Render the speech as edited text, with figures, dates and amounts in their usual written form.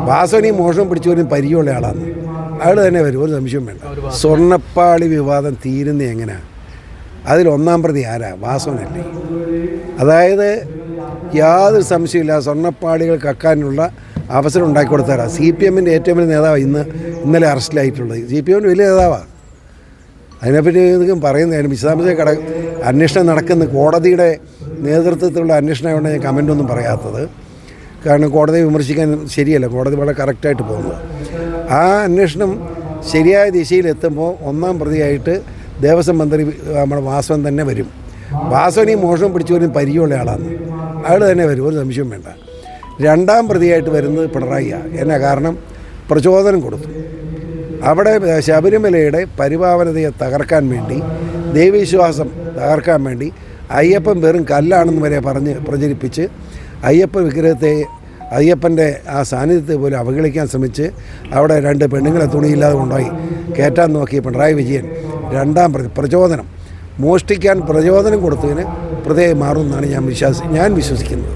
വാസവനി മോഷണം പിടിച്ചവരും പരിചയമുള്ള ആളാണ്. അയാൾ തന്നെ വരും, ഒരു സംശയം വേണ്ട. സ്വർണ്ണപ്പാളി വിവാദം തീരുന്ന എങ്ങനെയാണ്? അതിലൊന്നാം പ്രതി ആരാ? വാസവനല്ലേ. അതായത് യാതൊരു സംശയമില്ല, സ്വർണ്ണപ്പാളികൾ കക്കാനുള്ള അവസരം ഉണ്ടാക്കി കൊടുത്തവരാ. CPM ഏറ്റവും വലിയ നേതാവാണ് ഇന്നലെ അറസ്റ്റിലായിട്ടുള്ളത്. CPM വലിയ നേതാവാണ്. അതിനെപ്പറ്റി ഇതൊക്കെ പറയുന്നതിന് വിശദാംശ അന്വേഷണം നടക്കുന്ന കോടതിയുടെ നേതൃത്വത്തിലുള്ള അന്വേഷണമാണ് ഞാൻ കമൻ്റൊന്നും പറയാത്തത്. കാരണം കോടതിയെ വിമർശിക്കാൻ ശരിയല്ല, കോടതി വളരെ കറക്റ്റായിട്ട് പോകുന്നത്. ആ അന്വേഷണം ശരിയായ ദിശയിലെത്തുമ്പോൾ ഒന്നാം പ്രതിയായിട്ട് ദേവസ്വം മന്ത്രി നമ്മുടെ വാസവൻ തന്നെ വരും. വാസവൻ ഈ മോഷണം പിടിച്ചവരും പരിചയമുള്ള ആളാണ്. അയാൾ തന്നെ വരും, ഒരു സംശയം വേണ്ട. രണ്ടാം പ്രതിയായിട്ട് വരുന്നത് പിണറായിയാണ്. എന്നാ കാരണം? പ്രചോദനം കൊടുത്തു. അവിടെ ശബരിമലയുടെ പരിപാവനതയെ തകർക്കാൻ വേണ്ടി, ദൈവവിശ്വാസം തകർക്കാൻ വേണ്ടി അയ്യപ്പൻ വെറും കല്ലാണെന്ന് വരെ പറഞ്ഞ് പ്രചരിപ്പിച്ച് അയ്യപ്പൻ്റെ ആ സാന്നിധ്യത്തെ പോലും അവഗണിക്കാൻ ശ്രമിച്ച് അവിടെ 2 പെണ്ണുങ്ങളെ തുണിയില്ലാതെ കൊണ്ടുപോയി കയറ്റാൻ നോക്കിയ പിണറായി വിജയൻ രണ്ടാം പ്രചോദനം, മോഷ്ടിക്കാൻ പ്രചോദനം കൊടുത്തതിന് പ്രതിയായി മാറുമെന്നാണ് ഞാൻ വിശ്വസിക്കുന്നത്.